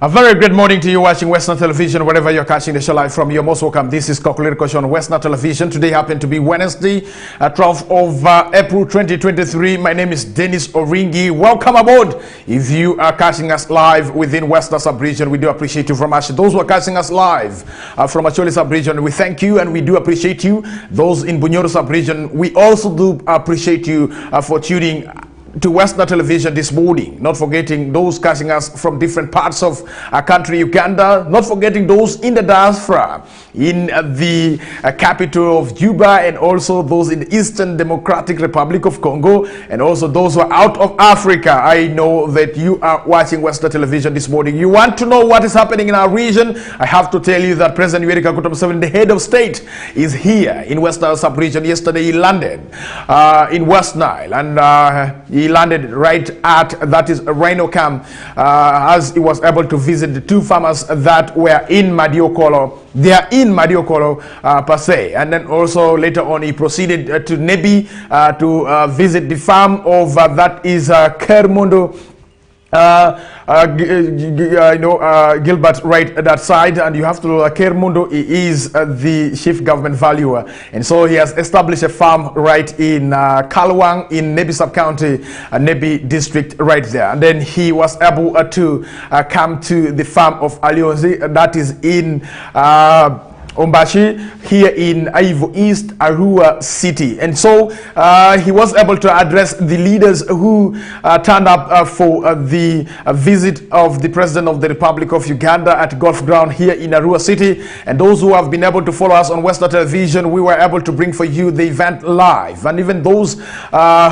A very good morning to you watching Western Television, wherever you're catching the show live from. You're most welcome. This is Kokoliriko on Western Television. Today happened to be Wednesday, 12th of April 2023. My name is Denis ORINGI. Welcome aboard. If you are catching us live within Western Sub-region, we do appreciate you from us. Those who are catching us live from Acholi Sub-region, we thank you and we do appreciate you. Those in Bunyoro Sub-region, we also do appreciate you for tuning to Western Television this morning. Not forgetting those catching us from different parts of our country, Uganda. Not forgetting those in the diaspora, in the capital of Juba, and also those in the Eastern Democratic Republic of Congo, and also those who are out of Africa. I know that you are watching Western Television this morning. You want to know what is happening in our region? I have to tell you that President Museveni, the head of state, is here in Western Sub-region. Yesterday he landed in West Nile, and he landed right at, that is, Rhino Camp, as he was able to visit the two farmers that were in Madiokolo. They are in Madiokolo per se. And then also later on he proceeded to Nebi to visit the farm of that is Kermondo. Gilbert right at that side, and you have to know Kermundo is the chief government valuer, and so he has established a farm right in Kalwang in Nebi sub-county, Nebi district right there. And then he was able to come to the farm of Alionzi, that is in Ombashi, here in Aivo East, Arua City. And so he was able to address the leaders who turned up for the visit of the President of the Republic of Uganda at Golf Ground here in Arua City. And those who have been able to follow us on Western Television, we were able to bring for you the event live. And even those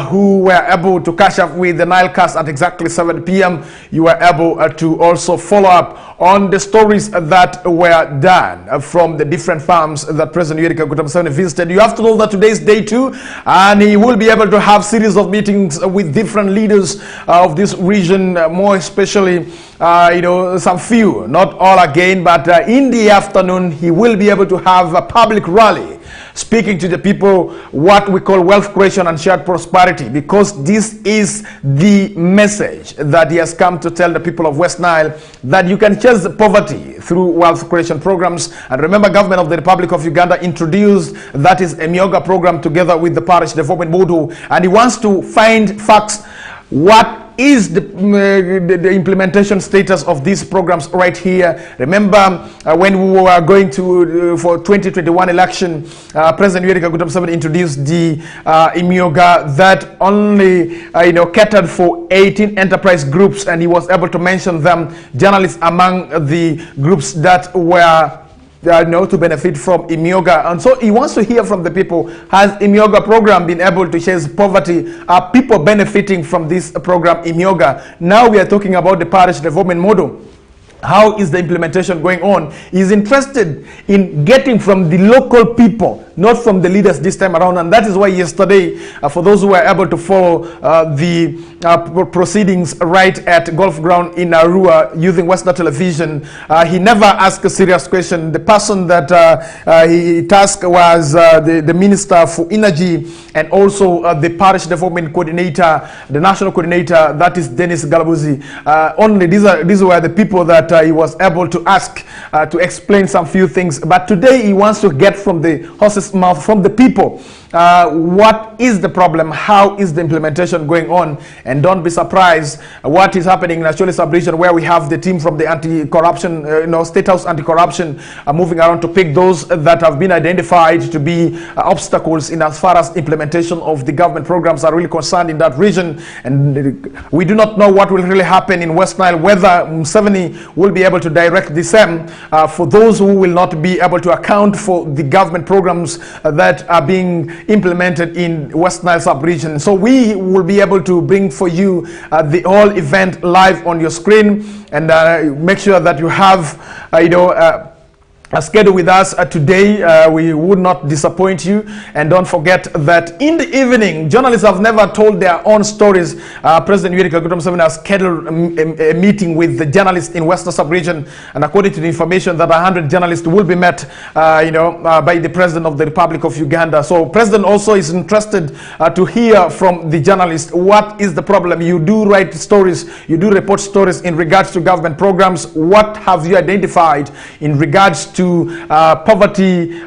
who were able to catch up with the Nilecast at exactly 7 p.m., you were able to also follow up on the stories that were done from the different farms that President Museveni visited. You have to know that today is day 2, and he will be able to have series of meetings with different leaders of this region, more especially some few, not all again, but in the afternoon he will be able to have a public rally speaking to the people what we call wealth creation and shared prosperity, because this is the message that he has come to tell the people of West Nile, that you can chase poverty through wealth creation programs. And remember, government of the Republic of Uganda introduced that is a Myoga program together with the parish development board, and he wants to find facts what is the implementation status of these programs right here. Remember when we were going to for 2021 election, President Museveni introduced the Imyoga that only catered for 18 enterprise groups, and he was able to mention them, journalists among the groups that were to benefit from Imyoga. And so he wants to hear from the people. Has Imyoga program been able to chase poverty? Are people benefiting from this program Imyoga? Now we are talking about the parish development model. How is the implementation going on? He's interested in getting from the local people, not from the leaders this time around. And that is why yesterday, for those who were able to follow the proceedings right at Golf Ground in Arua using Western Television, he never asked a serious question. The person that he tasked was the Minister for Energy, and also the Parish Development Coordinator, the National Coordinator, that is Denis Galabuzi. Only these were the people that he was able to ask to explain some few things. But today he wants to get from the horse's mouth, from the people, what is the problem, how is the implementation going on. And don't be surprised what is happening in Acholi Sub-region, where we have the team from the anti-corruption, State House anti-corruption moving around to pick those that have been identified to be obstacles in as far as implementation of the government programs are really concerned in that region. And we do not know what will really happen in West Nile, whether Museveni will be able to direct the same for those who will not be able to account for the government programs that are being implemented in West Nile sub-region. So we will be able to bring for you the whole event live on your screen, and make sure that you have scheduled with us today. We would not disappoint you, and don't forget that in the evening, journalists have never told their own stories. President Yoweri Kaguta Museveni has scheduled a meeting with the journalists in Western Sub-region, and according to the information, that 100 journalists will be met by the President of the Republic of Uganda. So President also is interested to hear from the journalists, what is the problem? You do write stories, you do report stories in regards to government programs. What have you identified in regards to poverty,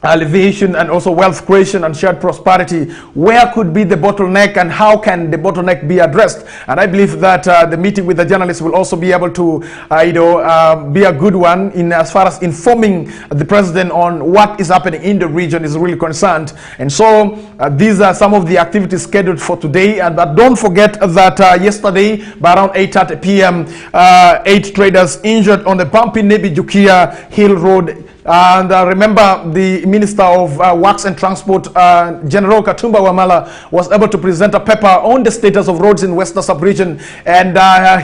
alleviation, and also wealth creation and shared prosperity? Where could be the bottleneck, and how can the bottleneck be addressed? And I believe that the meeting with the journalists will also be able to be a good one in as far as informing the president on what is happening in the region is really concerned. And so these are some of the activities scheduled for today. And don't forget that yesterday by around 8:30 p.m. 8 traders injured on the bumpy Nebi-Jukia Hill Road. And remember, the Minister of Works and Transport, General Katumba Wamala, was able to present a paper on the status of roads in Western Sub-region, and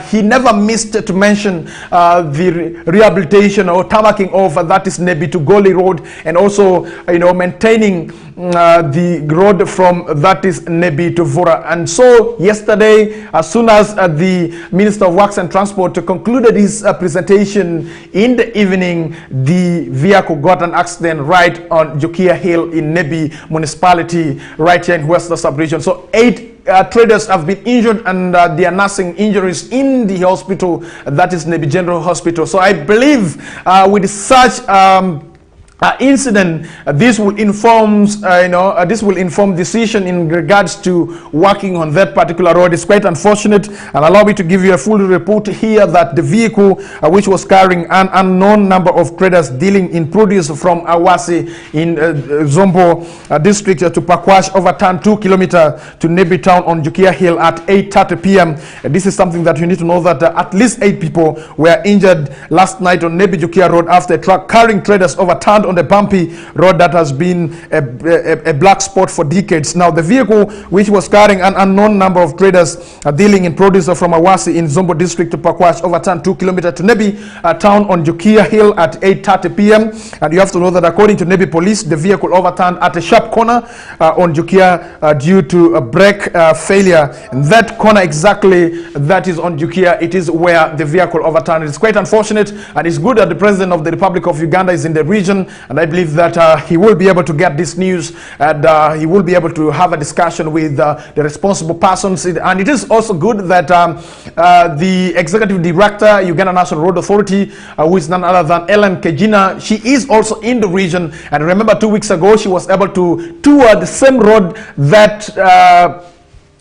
he never missed to mention the rehabilitation or tamaking of that is Nebi to Goli Road, and also maintaining the road from that is Nebi to Vura. And so yesterday, as soon as the Minister of Works and Transport concluded his presentation in the evening, the vehicle got an accident right on Jukia Hill in Nebi municipality, right here in Western Sub-region. So 8 traders have been injured, and they are nursing injuries in the hospital, that is Nebi General Hospital. So I believe with such incident, this will inform decision in regards to working on that particular road. It's quite unfortunate, and allow me to give you a full report here that the vehicle which was carrying an unknown number of traders dealing in produce from Awasi in Zombo district to Pakwash overturned 2 kilometers to Nebi town on Jukia Hill at 8:30 p.m. This is something that you need to know, that at least 8 people were injured last night on Nebi Jukia Road after a truck carrying traders overturned on the bumpy road that has been a black spot for decades. Now, the vehicle which was carrying an unknown number of traders dealing in produce from Awasi in Zombo district to Pakwash overturned 2 kilometers to Nebi town on Jukia Hill at 8:30 p.m. And you have to know that according to Nebi police, the vehicle overturned at a sharp corner on Jukia due to a brake failure. And that corner exactly, that is on Jukia, it is where the vehicle overturned. It's quite unfortunate, and it's good that the President of the Republic of Uganda is in the region, and I believe that he will be able to get this news, and he will be able to have a discussion with the responsible persons. And it is also good that the Executive Director, Uganda National Road Authority, who is none other than Ellen Kejina, she is also in the region. And remember, 2 weeks ago, she was able to tour the same road that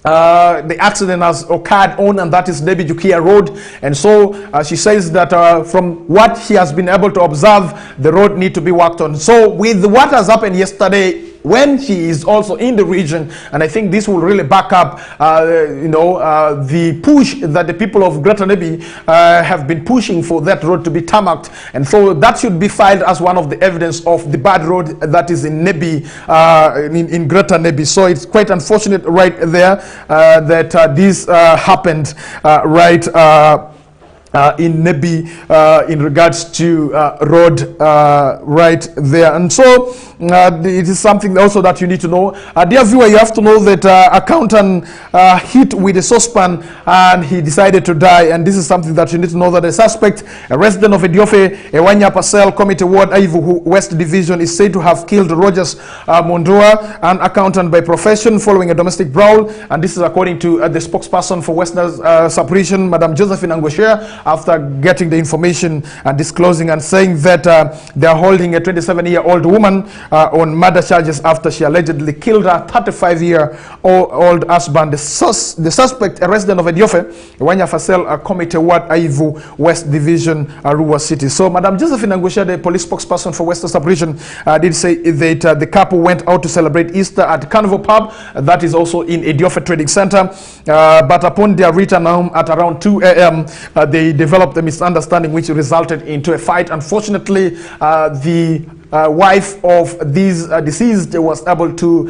the accident has occurred on, and that is Nebi Jukia Road. And so she says that from what she has been able to observe, the road need to be worked on. So with what has happened yesterday, when she is also in the region, and I think this will really back up the push that the people of Greater Nebi have been pushing for that road to be tarmacked. And so that should be filed as one of the evidence of the bad road that is in Nebi, in Greater Nebi. So it's quite unfortunate right there that this happened right in Nebi in regards to road right there. And so it is something also that you need to know. Dear viewer, you have to know that accountant hit with a saucepan and he decided to die. And this is something that you need to know, that a suspect, a resident of Ediofe, Ewanya Parcel Committee Ward Aivu West Division, is said to have killed Rogers Mondua, an accountant by profession, following a domestic brawl. And this is according to the spokesperson for Western Sub-region, Madam Josephine Angosher, after getting the information and disclosing and saying that they are holding a 27-year-old woman on murder charges after she allegedly killed her 35-year-old husband. The suspect, a resident of Ediofe, Wanya Fasel Committee Ward Aivu West Division, Arua City. So Madam Josephine Angusha, the police spokesperson for Western Sub-region, did say that the couple went out to celebrate Easter at Carnival Pub, that is also in Ediofe Trading Center. But upon their return home at around 2 a.m., they developed a misunderstanding which resulted into a fight. Unfortunately, the wife of these deceased was able to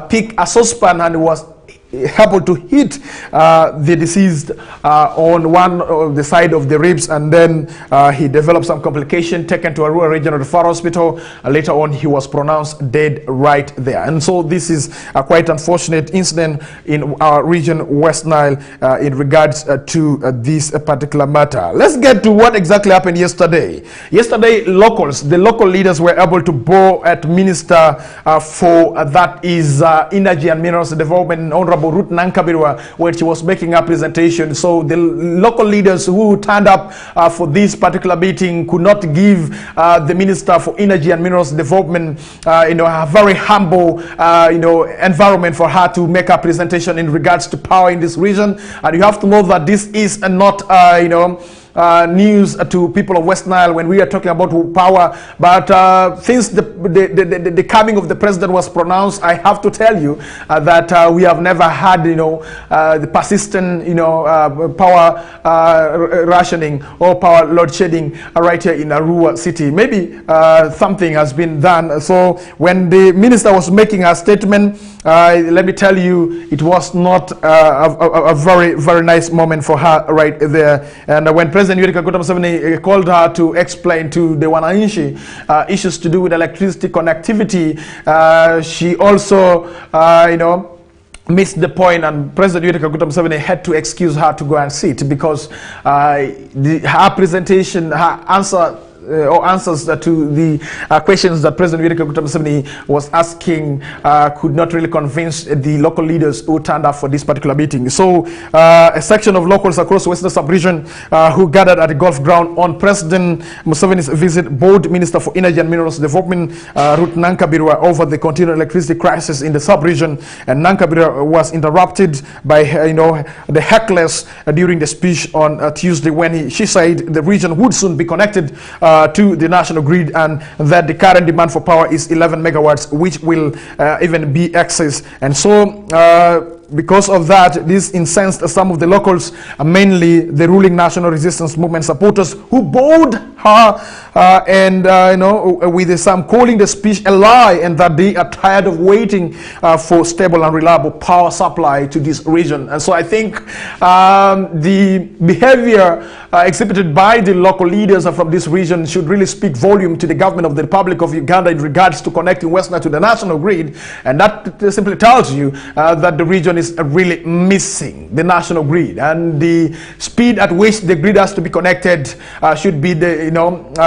pick a saucepan and was able to hit the deceased on one of the side of the ribs, and then he developed some complication, taken to Arua Regional Referral Hospital. Later on, he was pronounced dead right there. And so this is a quite unfortunate incident in our region, West Nile, in regards to this particular matter. Let's get to what exactly happened yesterday. Yesterday, the local leaders were able to bow at Minister for that is Energy and Minerals Development, Honorable Ruth Nankabirwa, when she was making a presentation. So the local leaders who turned up for this particular meeting could not give the Minister for Energy and Minerals Development, a very humble, environment for her to make a presentation in regards to power in this region. And you have to know that this is not, news to people of West Nile when we are talking about power. But since the coming of the president was pronounced, I have to tell you that we have never had, the persistent, power rationing or power load shedding right here in Arua city. Maybe something has been done. So when the minister was making a statement, let me tell you, it was not a very, very nice moment for her right there. And when President Museveni called her to explain to the Wananchi issues to do with electricity connectivity, she also, missed the point, and President Museveni had to excuse her to go and sit because her presentation, her answers to the questions that President Museveni was asking could not really convince the local leaders who turned up for this particular meeting. So a section of locals across Western Sub-region who gathered at the golf ground on President Museveni's visit bowed Minister for Energy and Minerals Development Ruth Nankabirwa over the continued electricity crisis in the sub-region, and Nankabirwa was interrupted by the hecklers during the speech on Tuesday when she said the region would soon be connected to the national grid, and that the current demand for power is 11 megawatts, which will even be excess. And so because of that, this incensed some of the locals, mainly the ruling National Resistance Movement supporters, who bowed her with some calling the speech a lie, and that they are tired of waiting for stable and reliable power supply to this region. And so I think the behavior exhibited by the local leaders from this region should really speak volume to the government of the Republic of Uganda in regards to connecting West Nile to the national grid. And that simply tells you that the region is really missing the national grid, and the speed at which the grid has to be connected should be the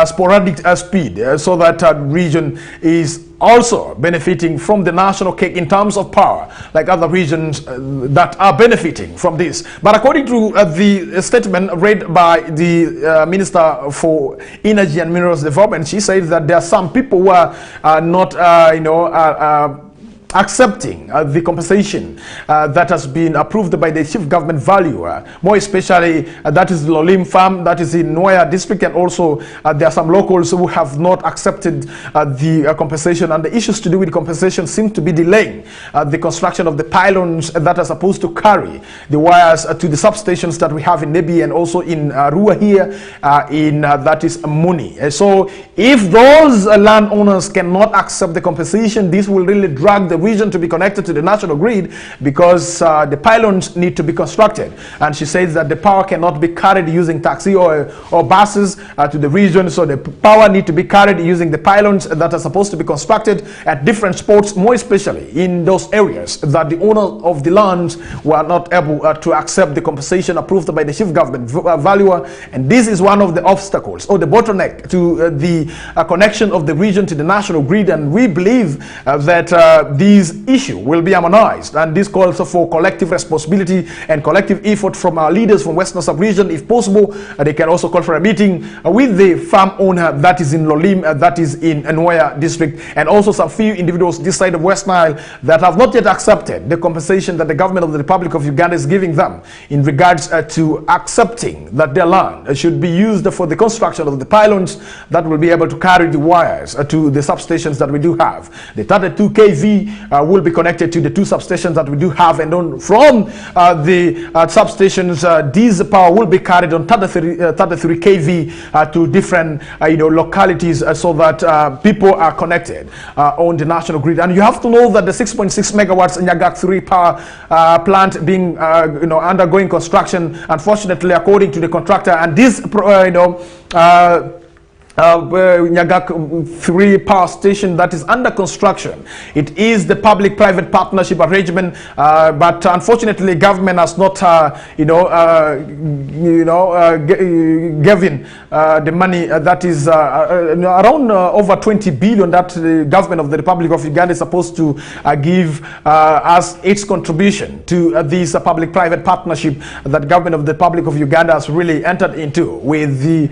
sporadic speed, so that region is also benefiting from the national cake in terms of power, like other regions that are benefiting from this. But according to the statement read by the Minister for Energy and Minerals Development, she said that there are some people who are not, accepting the compensation that has been approved by the chief government valuer, more especially that is Lolim farm that is in Nwaya district, and also there are some locals who have not accepted the compensation, and the issues to do with compensation seem to be delaying the construction of the pylons that are supposed to carry the wires to the substations that we have in Nebi and also in Rua here in that is Muni. So if those landowners cannot accept the compensation, this will really drag the region to be connected to the national grid, because the pylons need to be constructed. And she says that the power cannot be carried using taxi or buses to the region, so the power need to be carried using the pylons that are supposed to be constructed at different spots, more especially in those areas that the owners of the lands were not able to accept the compensation approved by the chief government valuer. And this is one of the obstacles or the bottleneck to the connection of the region to the national grid. And we believe that this issue will be harmonized, and this calls for collective responsibility and collective effort from our leaders from Western Sub-region. If possible, they can also call for a meeting with the farm owner that is in Lolim, that is in Nwaya district, and also some few individuals this side of West Nile that have not yet accepted the compensation that the government of the Republic of Uganda is giving them in regards to accepting that their land should be used for the construction of the pylons that will be able to carry the wires to the substations that we do have. The 32 kV will be connected to the 2 substations that we do have, and from the substations, this power will be carried on 33 kV to different localities, so that people are connected on the national grid. And you have to know that the 6.6 megawatts Nyagak 3 power plant being undergoing construction, unfortunately, according to the contractor, and this Nyagak 3 power station that is under construction, it is the public-private partnership arrangement, but unfortunately government has not given the money that is around over 20 billion that the government of the Republic of Uganda is supposed to give as its contribution to this public-private partnership that government of the Republic of Uganda has really entered into with the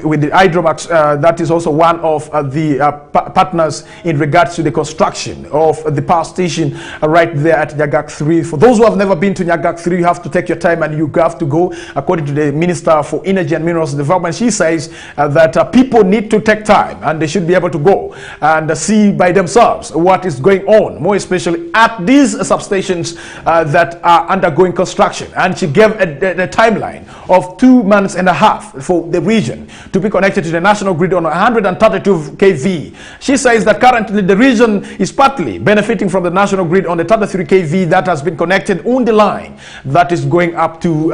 with the Hydromax, that is also one of the partners in regards to the construction of the power station right there at Nyagak 3. For those who have never been to Nyagak 3, you have to take your time and you have to go. According to the Minister for Energy and Minerals Development, she says that people need to take time and they should be able to go and see by themselves what is going on, more especially at these substations that are undergoing construction. And she gave a timeline of 2.5 months for the region to be connected to the national grid on 132 kV. She says that currently the region is partly benefiting from the national grid on the 33 kV that has been connected on the line that is going up to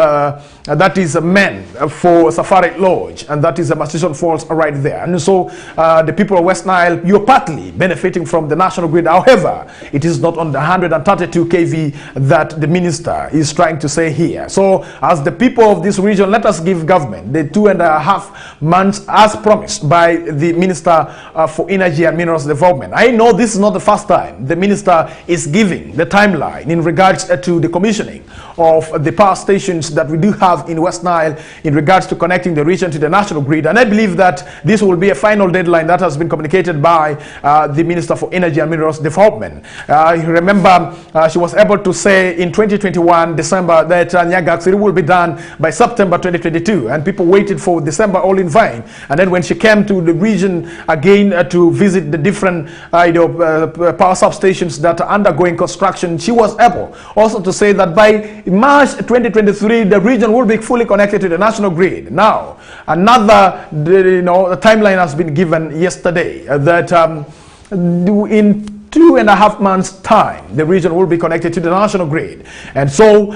that is men for Safari Lodge, and that is a Mastation Falls right there. And so the people of West Nile, you're partly benefiting from the national grid. However, it is not on the 132 kV that the minister is trying to say here. So as the people of this region, let us give government the 2.5 months as promised by the Minister for Energy and Minerals Development. I know this is not the first time the minister is giving the timeline in regards to the commissioning of the power stations that we do have in West Nile in regards to connecting the region to the national grid. And I believe that this will be a final deadline that has been communicated by the Minister for Energy and Minerals Development. You remember she was able to say in 2021 December that Nyagak 3 will be done by September 2022, and people waited for December all in vain. And then when she came to the region again to visit the different power substations that are undergoing construction, she was able also to say that by March 2023 the region will be fully connected to the national grid. Now another timeline has been given yesterday that in 2.5 months time the region will be connected to the national grid. And so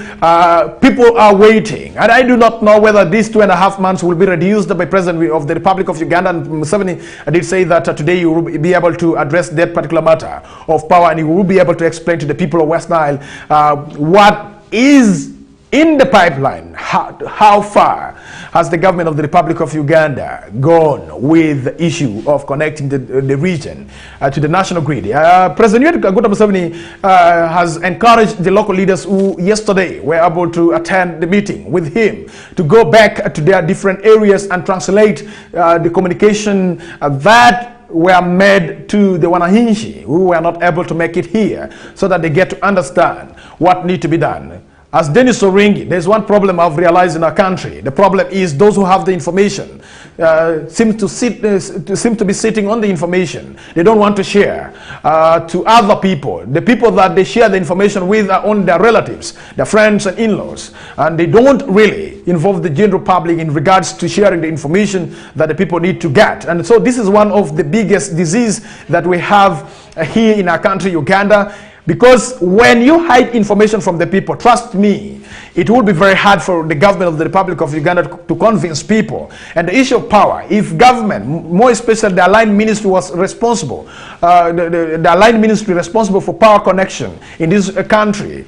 people are waiting, and I do not know whether these 2.5 months will be reduced by President of the Republic of Uganda. And MUSEVENI did say that today you will be able to address that particular matter of power, and you will be able to explain to the people of West Nile what is in the pipeline. How far has the government of the Republic of Uganda gone with the issue of connecting the region to the national grid? President MUSEVENI has encouraged the local leaders who yesterday were able to attend the meeting with him to go back to their different areas and translate the communication that were made to the Wanahinchi who were not able to make it here, so that they get to understand what needs to be done. As Denis ORINGI, there's one problem I've realized in our country. The problem is those who have the information seem to be sitting on the information. They don't want to share to other people. The people that they share the information with are only their relatives, their friends and in-laws, and they don't really involve the general public in regards to sharing the information that the people need to get. And so this is one of the biggest disease that we have here in our country, Uganda. Because when you hide information from the people, trust me, it will be very hard for the government of the Republic of Uganda to convince people. And the issue of power, if government, more especially the aligned ministry, was responsible, the aligned ministry responsible for power connection in this country,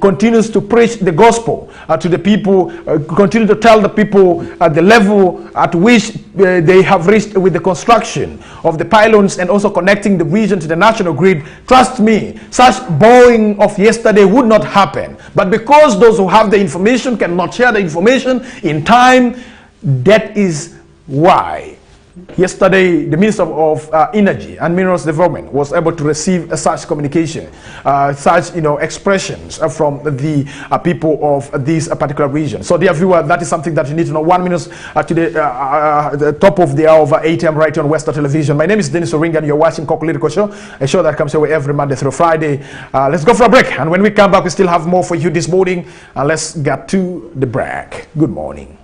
continues to preach the gospel to the people, continue to tell the people the level at which they have reached with the construction of the pylons and also connecting the region to the national grid, trust me, such borrowing of yesterday would not happen. But because those who have the information cannot share the information in time, that is why Yesterday, the Minister of Energy and Minerals Development was able to receive such communication, such expressions from the people of this particular region. So, dear viewer, that is something that you need to know. 1 minute to the top of the hour of 8 a.m. right on WESTNILE television. My name is Denis, and you're watching Kokoliriko show, a show that comes your way every Monday through Friday. Let's go for a break, and when we come back, we still have more for you this morning. Let's get to the break. Good morning.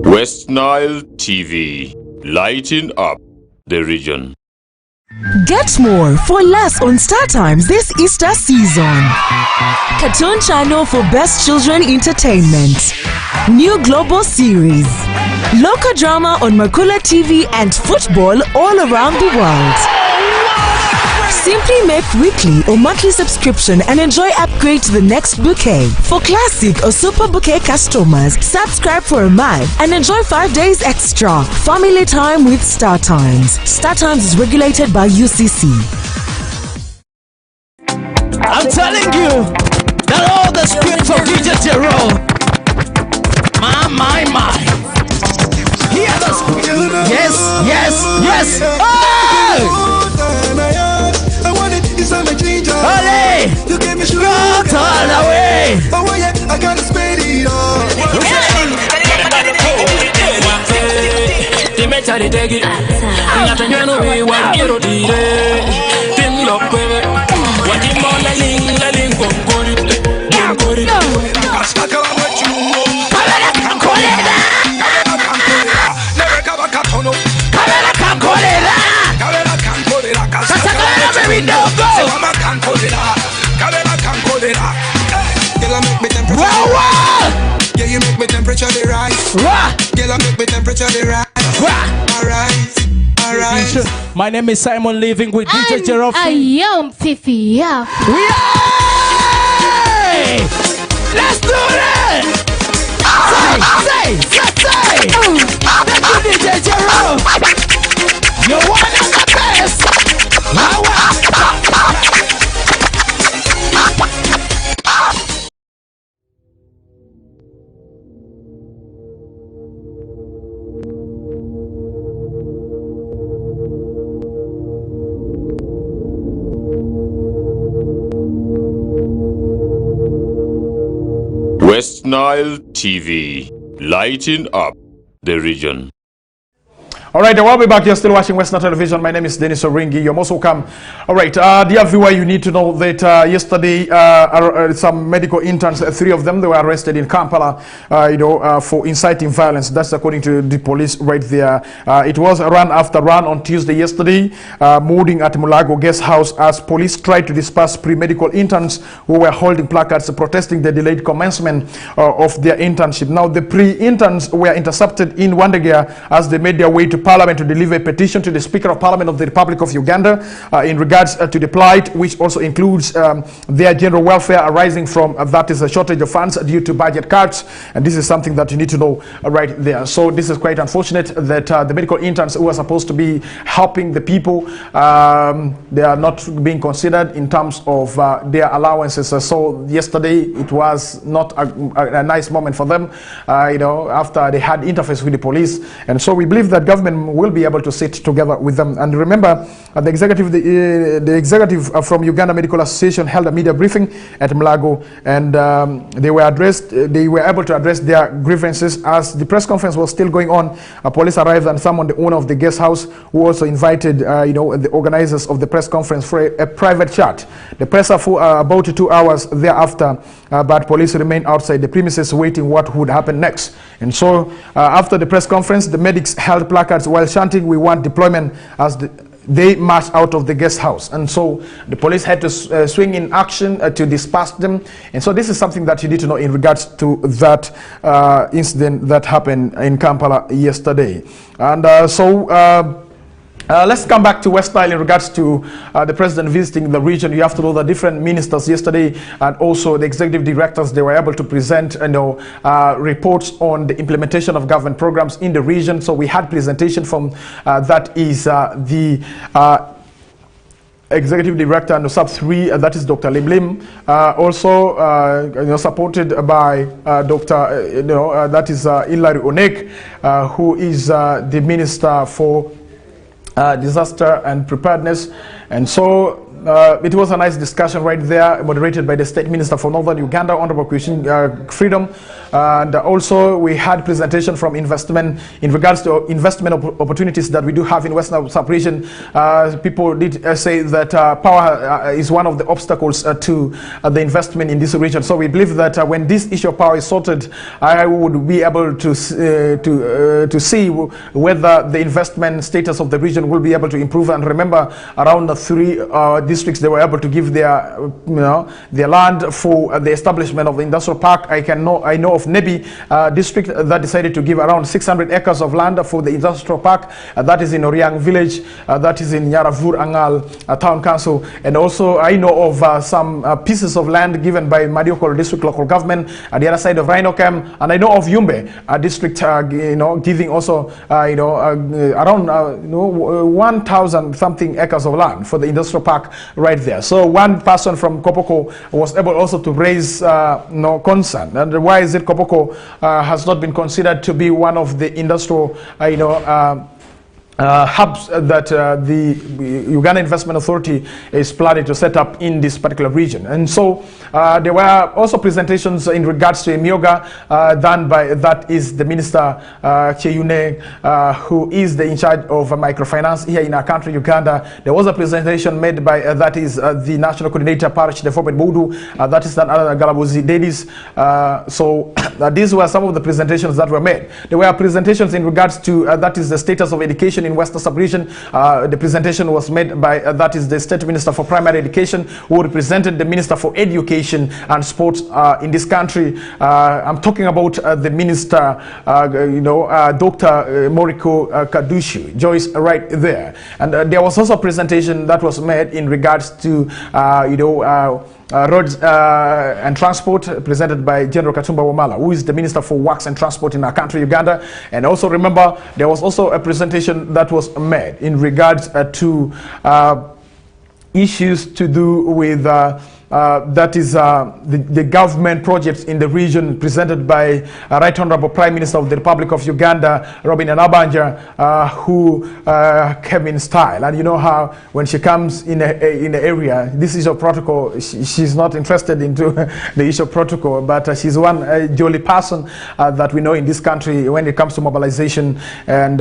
WESTNILE TV, lighting up the region. Get more for less on Star Times this Easter season. Cartoon channel for best children entertainment. New global series. Local drama on Makula TV and football all around the world. Simply make weekly or monthly subscription and enjoy upgrade to the next bouquet. For classic or super bouquet customers, subscribe for a month and enjoy 5 days extra. Family time with Star Times. Star Times is regulated by UCC. I'm telling you that all the spirits of DJ Zero, my. Hear the spirit. Yes. Oh! Olé! You give me sugar all the way. Oh yeah, I gotta spend it all. Yeah, you make me temperature the rise. Girl, make me temperature the rise. Alright. My name is Simon, living with DJ Giraffe. I am Fifi. Yeah. Let's do it. Say. Thank you, DJ Giraffe. You're one of the best. WESTNILE TV, lighting up the region. All right, we'll be back. You're still watching WESTNILE television. My name is Denis. You're most welcome. All right, dear viewer, you need to know that yesterday some medical interns, 3 of them, they were arrested in Kampala, for inciting violence. That's according to the police right there. It was run after run on Tuesday yesterday, moving at Mulago guest house as police tried to disperse pre-medical interns who were holding placards protesting the delayed commencement of their internship. Now, the pre-interns were intercepted in Wandegear as they made their way to Parliament to deliver a petition to the Speaker of Parliament of the Republic of Uganda in regards to the plight, which also includes their general welfare arising from that is a shortage of funds due to budget cuts. And this is something that you need to know right there. So this is quite unfortunate that the medical interns who are supposed to be helping the people, they are not being considered in terms of their allowances. So yesterday it was not a nice moment for them, after they had interface with the police. And so we believe that government will be able to sit together with them. And remember, the executive from Uganda Medical Association held a media briefing at Mulago, and they were able to address their grievances. As the press conference was still going on, police arrived and summoned the owner of the guest house, who also invited the organizers of the press conference for a private chat. The press for about 2 hours thereafter, but police remained outside the premises waiting what would happen next. And so after the press conference, the medics held placards while chanting, "We want deployment," as they marched out of the guest house. And so the police had to swing in action to disperse them. And so this is something that you need to know in regards to that incident that happened in Kampala yesterday. And Let's come back to West Nile in regards to the president visiting the region. You have to know the different ministers yesterday and also the executive directors, they were able to present reports on the implementation of government programs in the region. So we had presentation from that is the Executive Director and Sub 3, that is Dr. Lim Lim, also supported by Dr. that is Hilary Onek, who is the Minister for Disaster and Preparedness. And so it was a nice discussion right there, moderated by the State Minister for Northern Uganda, Honorable Christian Freedom. And also we had presentation from investment in regards to investment opportunities that we do have in Western sub-region. People did say that power is one of the obstacles to the investment in this region. So we believe that when this issue of power is sorted, I would be able to see whether the investment status of the region will be able to improve. And remember, around the 3 districts, they were able to give their their land for the establishment of the industrial park. I know of Nebi district that decided to give around 600 acres of land for the industrial park. That is in Oriang village. That is in Yaravur Angal town council. And also I know of some pieces of land given by Mariokol district local government at the other side of Rhinocam. And I know of Yumbe district giving also around 1,000 something acres of land for the industrial park right there. So one person from Kopoko was able also to raise concern. And why is it Kopoko has not been considered to be one of the industrial hubs that the Uganda Investment Authority is planning to set up in this particular region? And so there were also presentations in regards to Emyoga done by, that is the Minister Cheyune, who is in charge of microfinance here in our country, Uganda. There was a presentation made by, that is the National Coordinator Parish Development Budu, that is Galabuzi Denis. So these were some of the presentations that were made. There were presentations in regards to, that is the status of education in Western Sub-region. The presentation was made by, that is the State Minister for Primary Education, who represented the Minister for Education and Sports in this country. I'm talking about the Minister, Dr. Moriko Kadushu, Joyce, right there. And there was also a presentation that was made in regards to, roads and transport, presented by General Katumba Wamala, who is the Minister for Works and Transport in our country, Uganda. And also remember, there was also a presentation that was made in regards to issues to do with that is the government projects in the region, presented by Right Honorable Prime Minister of the Republic of Uganda, Robin Anabanja, who came in style. And you know how when she comes in the area, this is a protocol, she's not interested into the issue of protocol, but she's one jolly person that we know in this country when it comes to mobilization. And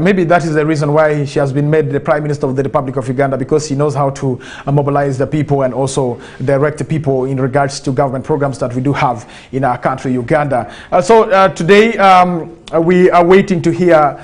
maybe that is the reason why she has been made the Prime Minister of the Republic of Uganda, because she knows how to mobilize the people and also direct people in regards to government programs that we do have in our country, Uganda. So today we are waiting to hear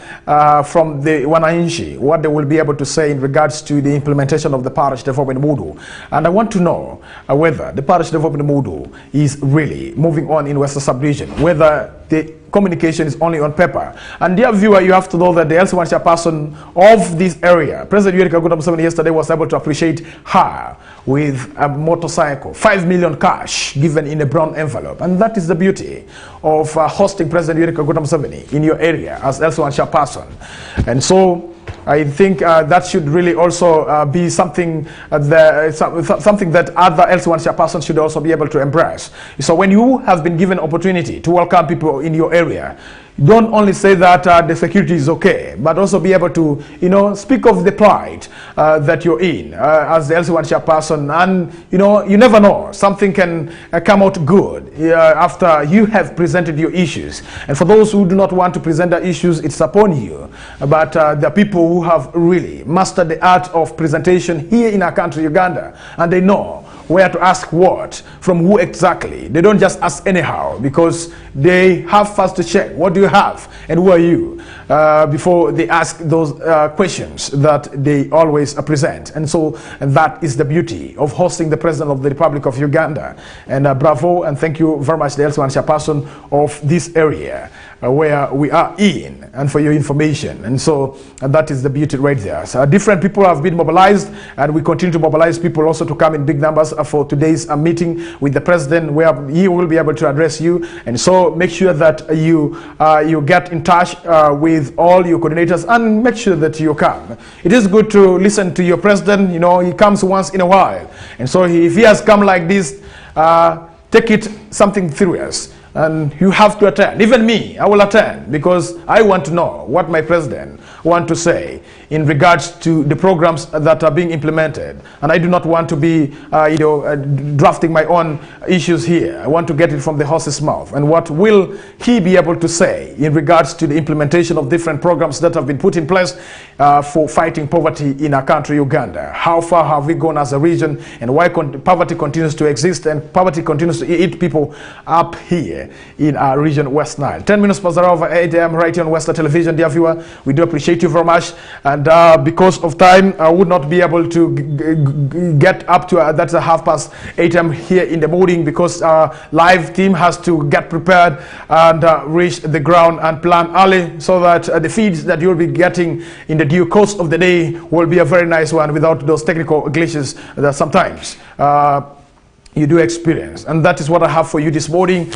from the Wananchi what they will be able to say in regards to the implementation of the Parish Development Model. And I want to know whether the Parish Development Model is really moving on in Western Sub-region, whether the communication is only on paper. And dear viewer, you have to know that the LC1 chairperson of this area, President Yoweri Kaguta Museveni, yesterday was able to appreciate her with a motorcycle, 5 million cash given in a brown envelope. And that is the beauty of hosting President Yoweri Kaguta Museveni in your area as LC1 chairperson. And so I think that should really also be something something that other LC1 chairpersons should also be able to embrace. So when you have been given opportunity to welcome people in your area, don't only say that the security is okay, but also be able to, speak of the pride that you're in as the LC1 chairperson. And, you never know, something can come out good after you have presented your issues. And for those who do not want to present their issues, it's upon you. But there are people who have really mastered the art of presentation here in our country, Uganda, and they know where to ask what, from who exactly. They don't just ask anyhow, because they have first to check what do you have and who are you before they ask those questions that they always present. And so that is the beauty of hosting the President of the Republic of Uganda. And bravo and thank you very much, the Elson chairperson of this area where we are in, and for your information. And so that is the beauty right there. So different people have been mobilized, and we continue to mobilize people also to come in big numbers for today's meeting with the President, where he will be able to address you. And so make sure that you get in touch with all your coordinators and make sure that you come. It is good to listen to your President. You know, he comes once in a while, and so if he has come like this, take it something serious. And you have to attend. Even me, I will attend, because I want to know what my president wants to say in regards to the programs that are being implemented. And I do not want to be drafting my own issues here. I want to get it from the horse's mouth. And what will he be able to say in regards to the implementation of different programs that have been put in place for fighting poverty in our country, Uganda? How far have we gone as a region, and why poverty continues to exist, and poverty continues to eat people up here in our region, West Nile. 10 minutes past the hour of 8 a.m. right here on Western Television. Dear viewer, we do appreciate you very much. And because of time, I would not be able to get up to that's a 8:30 a.m. here in the morning, because our live team has to get prepared and reach the ground and plan early, so that the feeds that you'll be getting in the due course of the day will be a very nice one, without those technical glitches that sometimes you do experience. And that is what I have for you this morning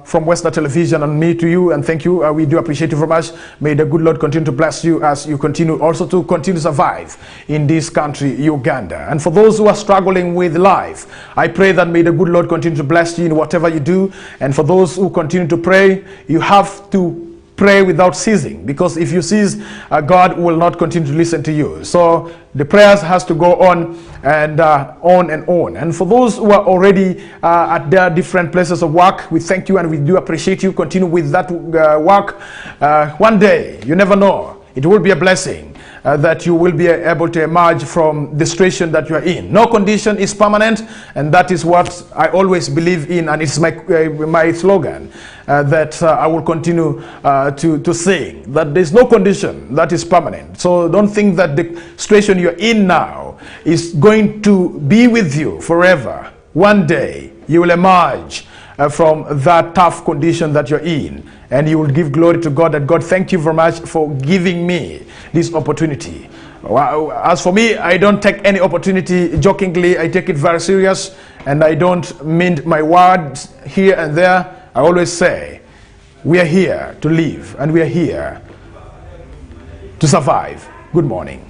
from Western Television, and me to you, and thank you. We do appreciate you very much. May the good Lord continue to bless you as you continue also to continue to survive in this country, Uganda. And for those who are struggling with life, I pray that may the good Lord continue to bless you in whatever you do. And for those who continue to pray, you have to pray without ceasing, because if you cease, God will not continue to listen to you. So the prayers has to go on and on and on. And for those who are already at their different places of work, we thank you and we do appreciate you. Continue with that work. One day, you never know, it will be a blessing that you will be able to emerge from the situation that you are in. No condition is permanent, and that is what I always believe in, and it's my slogan that I will continue to say, that there's no condition that is permanent. So don't think that the situation you're in now is going to be with you forever. One day you will emerge from that tough condition that you're in, and you will give glory to God. And God, thank you very much for giving me this opportunity. As for me, I don't take any opportunity jokingly. I take it very serious, and I don't mince my words here and there. I always say, we are here to live, and we are here to survive. Good morning.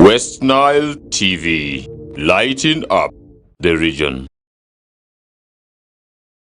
West Nile TV, lighting up the region.